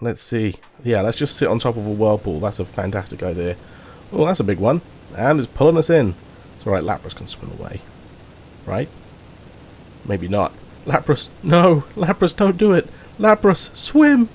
Let's see. Yeah, let's just sit on top of a whirlpool. That's a fantastic idea. Oh, that's a big one. And it's pulling us in. It's alright, Lapras can swim away. Right? Maybe not. Lapras, no! Lapras, don't do it! Lapras, swim!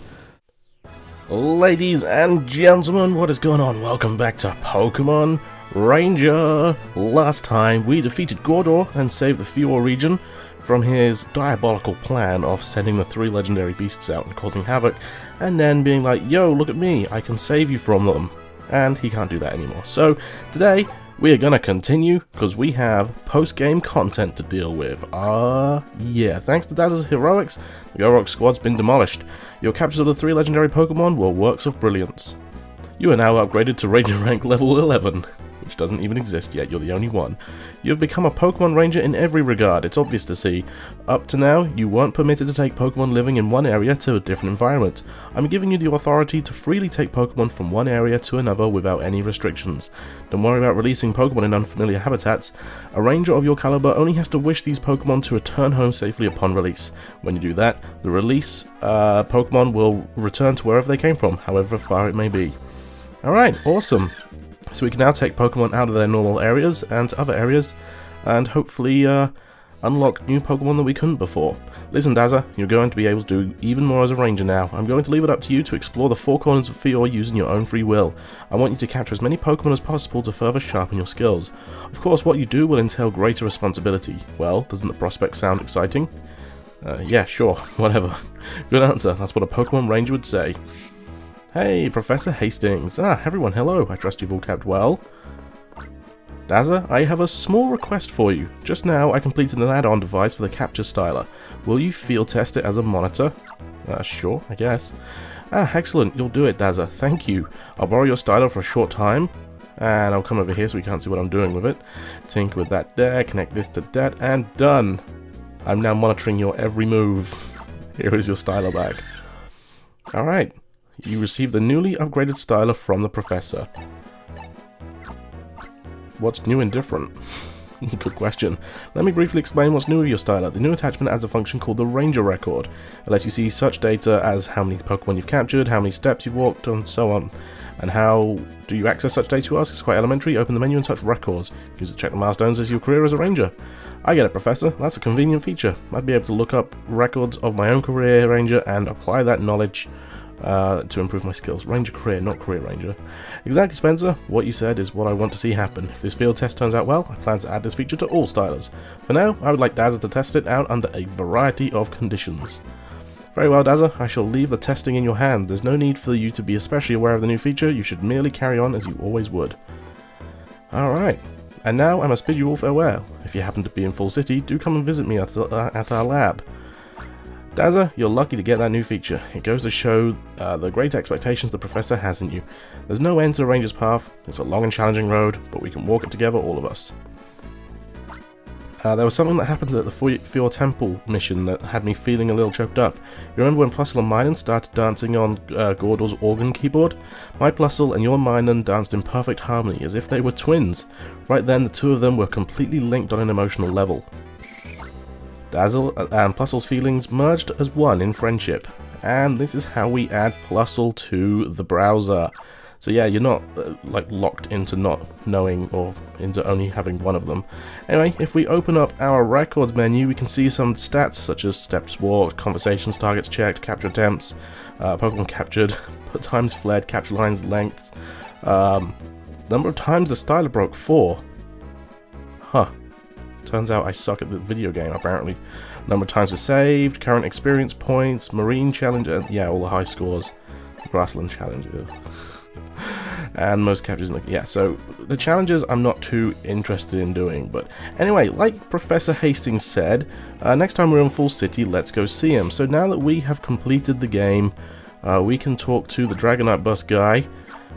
Ladies and gentlemen, what is going on? Welcome back to Pokemon Ranger! Last time, we defeated Gordor and saved the Fjord region from his diabolical plan of sending the 3 legendary beasts out and causing havoc, and then being like, yo, look at me, I can save you from them. And he can't do that anymore. So, today, we are going to continue, because we have post-game content to deal with. Yeah, thanks to Daz's heroics, the Go-Rock squad's been demolished. Your captures of the 3 legendary Pokemon were works of brilliance. You are now upgraded to Ranger rank level 11, which doesn't even exist yet, you're the only one. You have become a Pokemon Ranger in every regard, it's obvious to see. Up to now, you weren't permitted to take Pokemon living in one area to a different environment. I'm giving you the authority to freely take Pokemon from one area to another without any restrictions. Don't worry about releasing Pokemon in unfamiliar habitats. A Ranger of your caliber only has to wish these Pokemon to return home safely upon release. When you do that, the release Pokemon will return to wherever they came from, however far it may be. Alright, awesome. So we can now take Pokemon out of their normal areas and other areas, and hopefully unlock new Pokemon that we couldn't before. Listen, Dazza, you're going to be able to do even more as a Ranger now. I'm going to leave it up to you to explore the 4 corners of Fjord using your own free will. I want you to capture as many Pokemon as possible to further sharpen your skills. Of course, what you do will entail greater responsibility. Well, doesn't the prospect sound exciting? Yeah, sure, whatever. Good answer, that's what a Pokemon Ranger would say. Hey, Professor Hastings. Everyone, hello. I trust you've all kept well. Dazza, I have a small request for you. Just now, I completed an add-on device for the capture styler. Will you field test it as a monitor? Sure, I guess. Excellent. You'll do it, Dazza. Thank you. I'll borrow your styler for a short time. And I'll come over here so we can't see what I'm doing with it. Tinker with that there, connect this to that, and done. I'm now monitoring your every move. Here is your styler back. Alright. You received the newly upgraded styler from the Professor. What's new and different? Good question. Let me briefly explain what's new with your styler. The new attachment adds a function called the Ranger Record. It lets you see such data as how many Pokemon you've captured, how many steps you've walked, and so on. And how do you access such data, you ask? It's quite elementary. Open the menu and touch Records. Use it to check the milestones as your career as a Ranger. I get it, Professor. That's a convenient feature. I'd be able to look up records of my own career Ranger and apply that knowledge to improve my skills. Ranger career, not career Ranger. Exactly, Spencer. What you said is what I want to see happen. If this field test turns out well, I plan to add this feature to all stylers. For now, I would like Dazza to test it out under a variety of conditions. Very well, Dazza. I shall leave the testing in your hand. There's no need for you to be especially aware of the new feature. You should merely carry on as you always would. Alright. And now I must bid you all farewell. If you happen to be in Full City, do come and visit me at our lab. Dazza, you're lucky to get that new feature. It goes to show the great expectations the Professor has in you. There's no end to the Ranger's path. It's a long and challenging road, but we can walk it together, all of us. There was something that happened at the Fjord Temple mission that had me feeling a little choked up. You remember when Plusle and Minun started dancing on Gordor's organ keyboard? My Plusle and your Minun danced in perfect harmony, as if they were twins. Right then, the two of them were completely linked on an emotional level. Dazzle and Plusle's feelings merged as one in friendship, and this is how we add Plusle to the browser. So yeah, you're not like locked into not knowing or into only having one of them. Anyway, if we open up our records menu, we can see some stats such as steps walked, conversations, targets checked, capture attempts, Pokemon captured, times fled, capture lines, lengths, number of times the styler broke 4. Huh. Turns out I suck at the video game, apparently. Number of times were saved, current experience points, marine challenge, and yeah, all the high scores. The grassland challenges. And most captures, yeah, so the challenges I'm not too interested in doing, but anyway, like Professor Hastings said, next time we're in Full City, let's go see him. So now that we have completed the game, we can talk to the Dragonite Bus guy,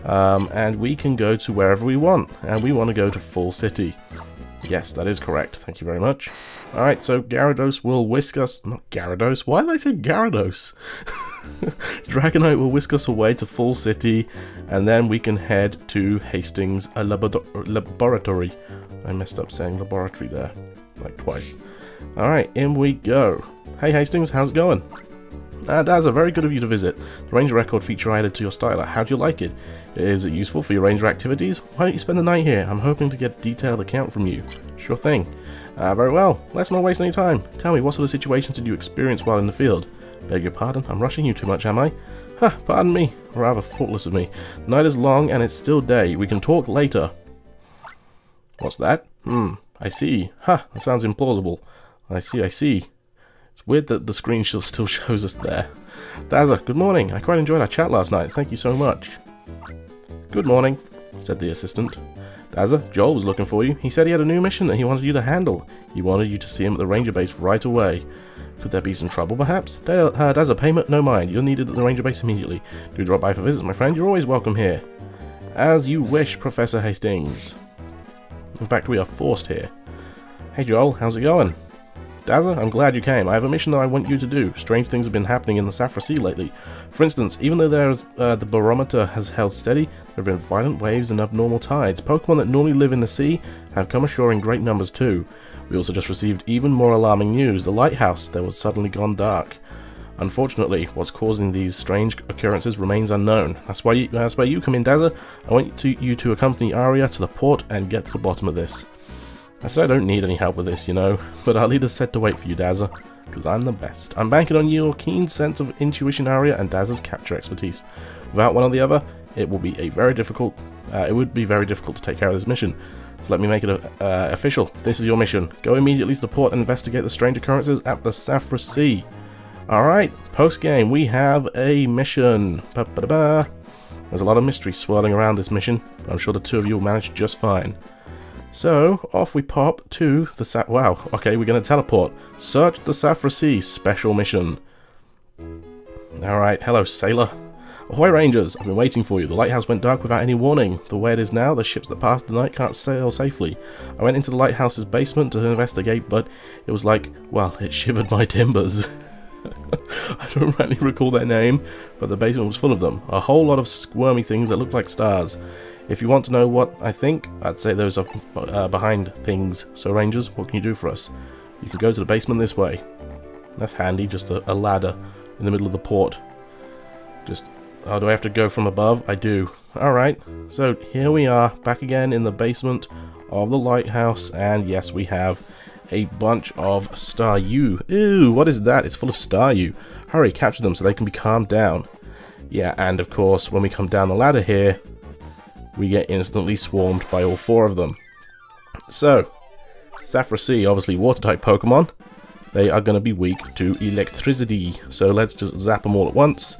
and we can go to wherever we want, and we want to go to Full City. Yes, that is correct. Thank you very much. Alright, so Gyarados will whisk us... Not Gyarados. Why did I say Gyarados? Dragonite will whisk us away to Full City, and then we can head to Hastings Laboratory. I messed up saying laboratory there. Like twice. Alright, in we go. Hey Hastings, how's it going? Dazza, very good of you to visit. The ranger record feature I added to your styler. How do you like it? Is it useful for your ranger activities? Why don't you spend the night here? I'm hoping to get a detailed account from you. Sure thing. Very well. Let's not waste any time. Tell me, what sort of situations did you experience while in the field? Beg your pardon? I'm rushing you too much, am I? Pardon me. Rather thoughtless of me. The night is long and it's still day. We can talk later. What's that? I see. That sounds implausible. I see. It's weird that the screen still shows us there. Dazza, good morning. I quite enjoyed our chat last night. Thank you so much. Good morning, said the assistant. Dazza, Joel was looking for you. He said he had a new mission that he wanted you to handle. He wanted you to see him at the ranger base right away. Could there be some trouble, perhaps? Dazza, payment, no mind. You're needed at the ranger base immediately. Do drop by for visits, my friend. You're always welcome here. As you wish, Professor Hastings. In fact, we are forced here. Hey, Joel, how's it going? Dazza, I'm glad you came. I have a mission that I want you to do. Strange things have been happening in the Saffra Sea lately. For instance, even though the barometer has held steady, there have been violent waves and abnormal tides. Pokemon that normally live in the sea have come ashore in great numbers too. We also just received even more alarming news. The lighthouse there was suddenly gone dark. Unfortunately, what's causing these strange occurrences remains unknown. That's where you come in, Dazza. I want you to accompany Arya to the port and get to the bottom of this. I said I don't need any help with this, you know, but our leader's said to wait for you, Dazza, because I'm the best. I'm banking on your keen sense of intuition, Arya, and Dazza's capture expertise. Without one or the other, it would be very difficult to take care of this mission. So let me make it official. This is your mission. Go immediately to the port and investigate the strange occurrences at the Saffra Sea. Alright, post-game, we have a mission. There's a lot of mystery swirling around this mission, but I'm sure the two of you will manage just fine. So, off we pop to the wow, okay, we're going to teleport. Search the Saffra Sea, special mission. Alright, hello, sailor. Ahoy, Rangers, I've been waiting for you. The lighthouse went dark without any warning. The way it is now, the ships that pass the night can't sail safely. I went into the lighthouse's basement to investigate, but it was like, well, it shivered my timbers. I don't really recall their name, but the basement was full of them. A whole lot of squirmy things that looked like stars. If you want to know what I think, I'd say those are behind things. So Rangers, what can you do for us? You can go to the basement this way. That's handy, just a ladder in the middle of the port. Just, oh, do I have to go from above? I do. Alright, so here we are, back again in the basement of the lighthouse, and yes, we have a bunch of Staryu. Ooh, what is that? It's full of Staryu. Hurry, capture them so they can be calmed down. Yeah, and of course, when we come down the ladder here, we get instantly swarmed by all four of them. So, Saffra Sea, obviously water-type Pokemon. They are going to be weak to electricity. So let's just zap them all at once.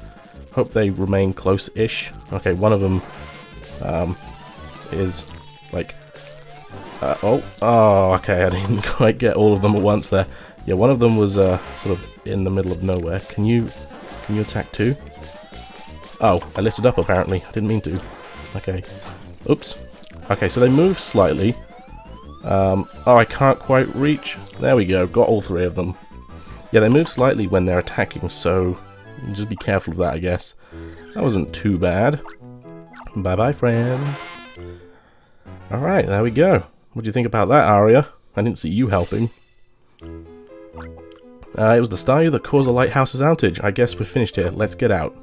Hope they remain close-ish. Okay, one of them is like... okay, I didn't quite get all of them at once there. Yeah, one of them was sort of in the middle of nowhere. Can you attack too? Oh, I lifted up apparently. I didn't mean to. Okay. Oops. Okay, so they move slightly. Oh, I can't quite reach. There we go. Got all three of them. Yeah, they move slightly when they're attacking, so just be careful of that, I guess. That wasn't too bad. Bye-bye, friends. Alright, there we go. What do you think about that, Arya? I didn't see you helping. It was the Staryu that caused the lighthouse's outage. I guess we're finished here. Let's get out.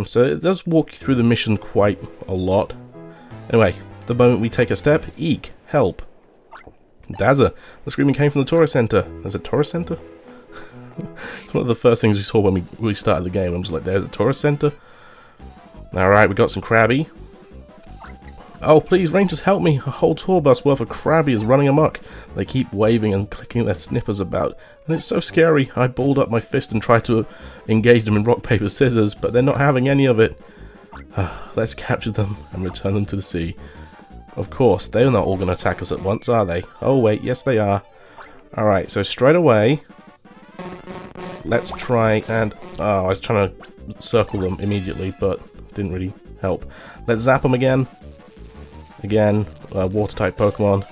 So it does walk you through the mission quite a lot. Anyway, the moment we take a step, eek, help. Dazza, the screaming came from the tourist center. There's a tourist center? It's one of the first things we saw when we started the game. I'm just like, there's a tourist center? Alright, we got some Krabby. Oh, please, Rangers, help me. A whole tour bus worth of Krabby is running amok. They keep waving and clicking their snippers about. And it's so scary. I balled up my fist and tried to engage them in rock, paper, scissors, but they're not having any of it. Let's capture them and return them to the sea. Of course, they're not all going to attack us at once, are they? Oh, wait, yes they are. Alright, so straight away, let's try and... Oh, I was trying to circle them immediately, but didn't really help. Let's zap them again. Again, water-type Pokemon.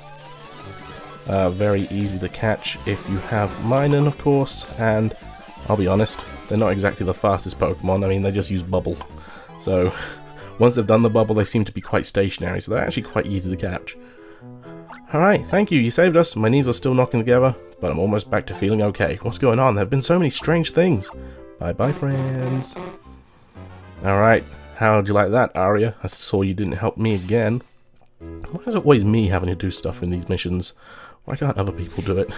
Very easy to catch if you have Minun, of course, and I'll be honest, they're not exactly the fastest Pokemon. I mean, they just use Bubble. So, once they've done the Bubble, they seem to be quite stationary, so they're actually quite easy to catch. Alright, thank you, you saved us. My knees are still knocking together, but I'm almost back to feeling okay. What's going on? There have been so many strange things. Bye-bye, friends. Alright, how'd you like that, Arya? I saw you didn't help me again. Why is it always me having to do stuff in these missions? Why can't other people do it?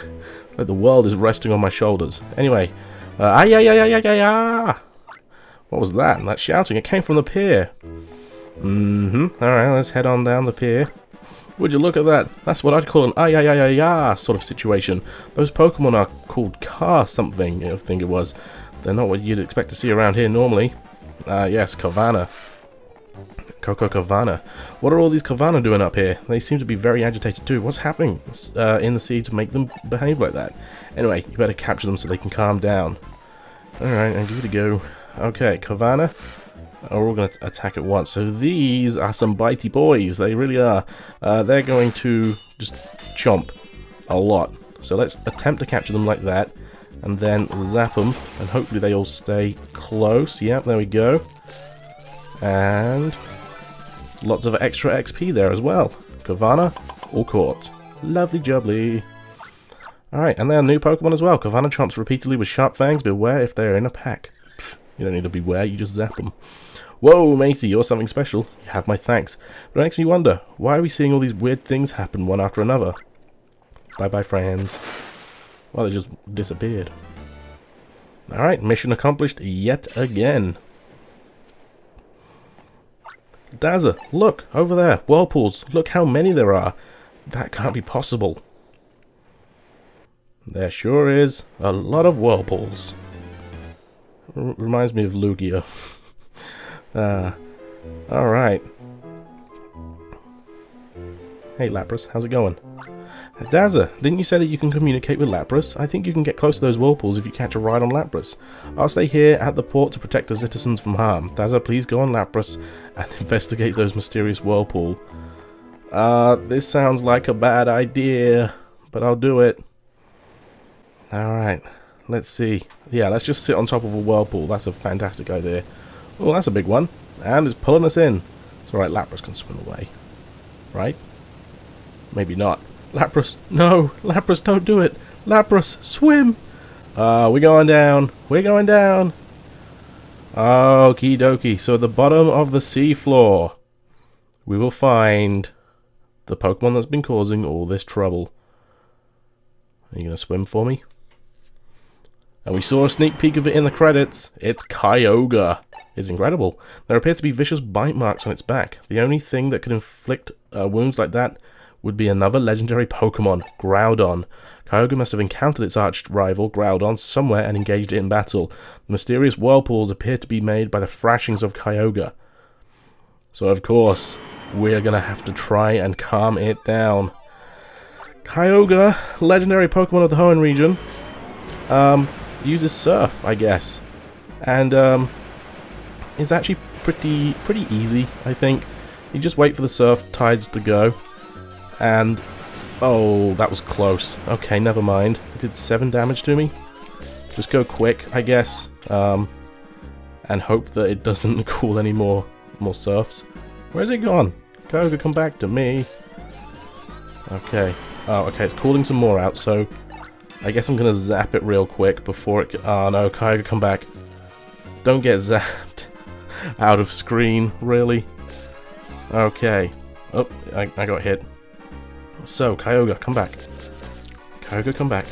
Like the world is resting on my shoulders. Anyway, what was that? That shouting, it came from the pier. Alright, let's head on down the pier. Would you look at that? That's what I'd call an sort of situation. Those Pokemon are called car something, I think it was. They're not what you'd expect to see around here normally. Yes, Kavana. Coco Kavana. What are all these Kavana doing up here? They seem to be very agitated too. What's happening in the sea to make them behave like that? Anyway, you better capture them so they can calm down. Alright, and give it a go. Okay, Kavana are all going to attack at once. So these are some bitey boys. They really are. They're going to just chomp a lot. So let's attempt to capture them like that. And then zap them. And hopefully they all stay close. Yep, there we go. And lots of extra XP there as well. Kavana, all caught. Lovely jubbly. Alright, and they're new Pokemon as well. Kavana chomps repeatedly with sharp fangs. Beware if they're in a pack. You don't need to beware, you just zap them. Whoa, matey, you're something special. You have my thanks. But it makes me wonder, why are we seeing all these weird things happen one after another? Bye-bye, friends. Well, they just disappeared. Alright, mission accomplished yet again. Dazza, look, over there, whirlpools. Look how many there are. That can't be possible. There sure is a lot of whirlpools. Reminds me of Lugia. Alright. Hey Lapras, how's it going? Dazza, didn't you say that you can communicate with Lapras? I think you can get close to those whirlpools if you catch a ride on Lapras. I'll stay here at the port to protect the citizens from harm. Dazza, please go on Lapras and investigate those mysterious whirlpool. This sounds like a bad idea, but I'll do it. Alright, let's see. Yeah, let's just sit on top of a whirlpool. That's a fantastic idea. Oh, that's a big one. And it's pulling us in. It's alright, Lapras can swim away. Right? Maybe not. Lapras, no! Lapras, don't do it! Lapras, swim! We're going down. We're going down. Okie dokie. So at the bottom of the sea floor, we will find the Pokemon that's been causing all this trouble. Are you going to swim for me? And we saw a sneak peek of it in the credits. It's Kyogre. It's incredible. There appear to be vicious bite marks on its back. The only thing that could inflict wounds like that would be another legendary Pokemon, Groudon. Kyogre must have encountered its arch rival, Groudon, somewhere and engaged it in battle. The mysterious whirlpools appear to be made by the thrashings of Kyogre. So of course, we're going to have to try and calm it down. Kyogre, legendary Pokemon of the Hoenn region, uses Surf, I guess. And it's actually pretty easy, I think. You just wait for the Surf tides to go. And, oh, that was close. Okay, never mind. It did 7 damage to me. Just go quick, I guess. And hope that it doesn't call any more Surfs. Where's it gone? Kyogre, come back to me. Okay. Oh, okay, it's calling some more out, so I guess I'm gonna zap it real quick before it... Oh no, Kyogre, come back. Don't get zapped out of screen, really. Okay. Oh, I got hit. So, Kyogre, come back. Kyogre, come back.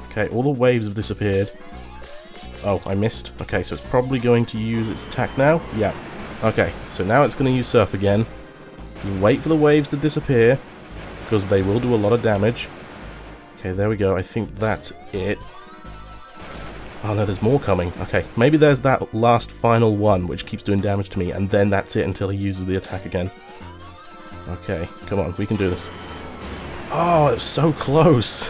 Okay, all the waves have disappeared. Oh, I missed. Okay, so it's probably going to use its attack now. Yeah. Okay, so now it's going to use Surf again. You wait for the waves to disappear, because they will do a lot of damage. Okay, there we go. I think that's it. Oh no, there's more coming. Okay, maybe there's that last final one, which keeps doing damage to me, and then that's it until he uses the attack again. Okay, come on, we can do this. Oh, it was so close.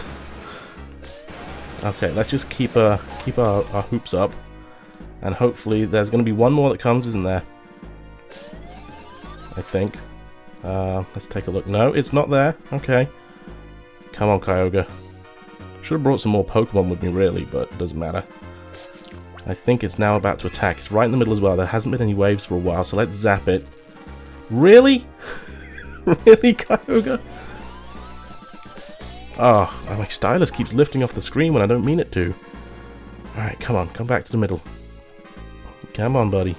Okay, let's just keep our hoops up, and hopefully there's going to be one more that comes, isn't there? I think. Let's take a look. No, it's not there. Okay. Come on, Kyogre. Should have brought some more Pokemon with me, really, but it doesn't matter. I think it's now about to attack. It's right in the middle as well. There hasn't been any waves for a while, so let's zap it. Really? Really, Kyogre? Oh, my stylus keeps lifting off the screen when I don't mean it to. Alright, come on, come back to the middle. Come on, buddy.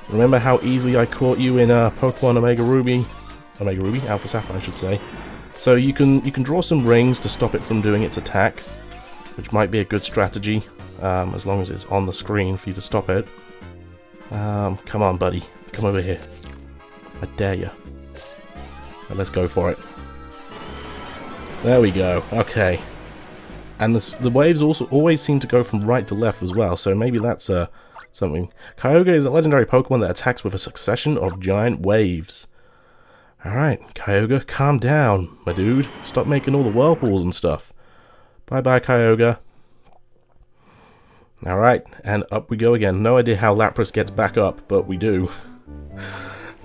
Remember how easily I caught you in Pokemon Omega Ruby, Alpha Sapphire, I should say. So you can draw some rings to stop it from doing its attack, which might be a good strategy, as long as it's on the screen for you to stop it. Come on, buddy. Come over here. I dare you. Let's go for it. There we go. Okay. And the waves also always seem to go from right to left as well, so maybe that's something. Kyogre is a legendary Pokemon that attacks with a succession of giant waves. Alright, Kyogre, calm down, my dude. Stop making all the whirlpools and stuff. Bye-bye, Kyogre. Alright, and up we go again. No idea how Lapras gets back up, but we do.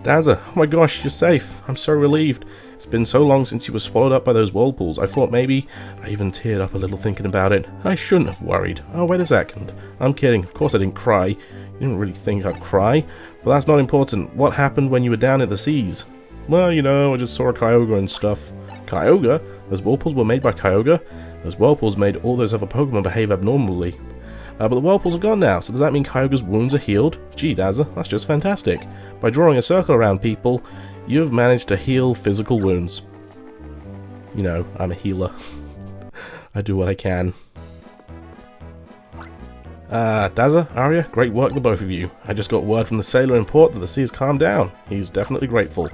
Dazza, oh my gosh, you're safe. I'm so relieved. It's been so long since you were swallowed up by those whirlpools. I thought maybe... I even teared up a little thinking about it. I shouldn't have worried. Oh, wait a second. I'm kidding. Of course I didn't cry. You didn't really think I'd cry. But that's not important. What happened when you were down in the seas? Well, you know, I just saw a Kyogre and stuff. Kyogre? Those whirlpools were made by Kyogre? Those whirlpools made all those other Pokemon behave abnormally. But the whirlpools are gone now, so does that mean Kyogre's wounds are healed? Gee, Dazza, that's just fantastic. By drawing a circle around people, you've managed to heal physical wounds. You know, I'm a healer. I do what I can. Dazza, Aria, great work to both of you. I just got word from the sailor in port that the sea has calmed down. He's definitely grateful.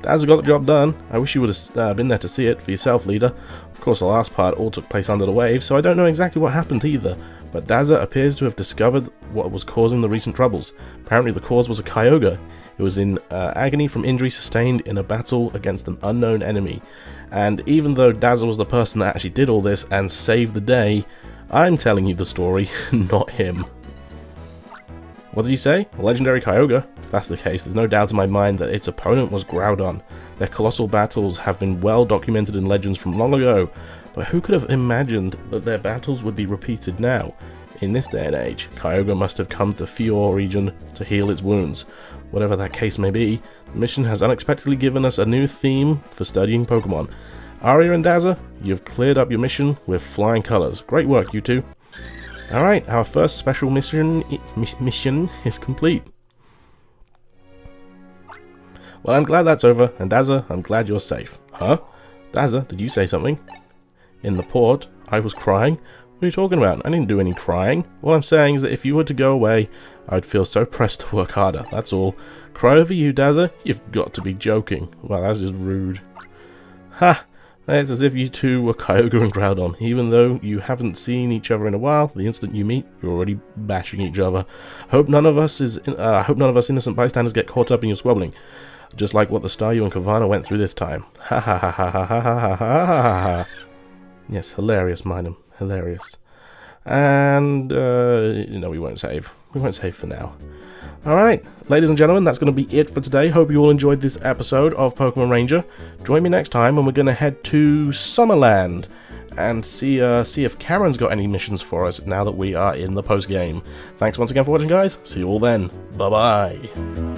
Dazza got the job done. I wish you would have been there to see it for yourself, leader. Of course, the last part all took place under the waves, so I don't know exactly what happened either. But Dazza appears to have discovered what was causing the recent troubles. Apparently the cause was a Kyogre. It was in agony from injury sustained in a battle against an unknown enemy. And even though Dazza was the person that actually did all this and saved the day, I'm telling you the story, not him. What did you say? A legendary Kyogre? If that's the case, there's no doubt in my mind that its opponent was Groudon. Their colossal battles have been well documented in legends from long ago, but who could have imagined that their battles would be repeated now? In this day and age, Kyogre must have come to Fior region to heal its wounds. Whatever that case may be, the mission has unexpectedly given us a new theme for studying Pokemon. Aria and Dazza, you've cleared up your mission with flying colours. Great work, you two. Alright, our first special mission is complete. Well, I'm glad that's over, and Dazza, I'm glad you're safe. Huh? Dazza, did you say something? In the port, I was crying? What are you talking about? I didn't do any crying. All I'm saying is that if you were to go away, I'd feel so pressed to work harder, that's all. Cry over you, Dazza? You've got to be joking. Well, that's just rude. Ha! It's as if you two were Kyogre and Groudon. Even though you haven't seen each other in a while, the instant you meet, you're already bashing each other. Hope none of us innocent bystanders get caught up in your squabbling. Just like what the Staryu and Kavana went through this time. Ha ha ha ha ha ha ha ha ha ha ha. Yes, hilarious, Minum. Hilarious. And, no, we won't save. We won't save for now. Alright, ladies and gentlemen, that's going to be it for today. Hope you all enjoyed this episode of Pokemon Ranger. Join me next time when we're going to head to Summerland and see if Karen's got any missions for us now that we are in the post-game. Thanks once again for watching, guys. See you all then. Bye-bye.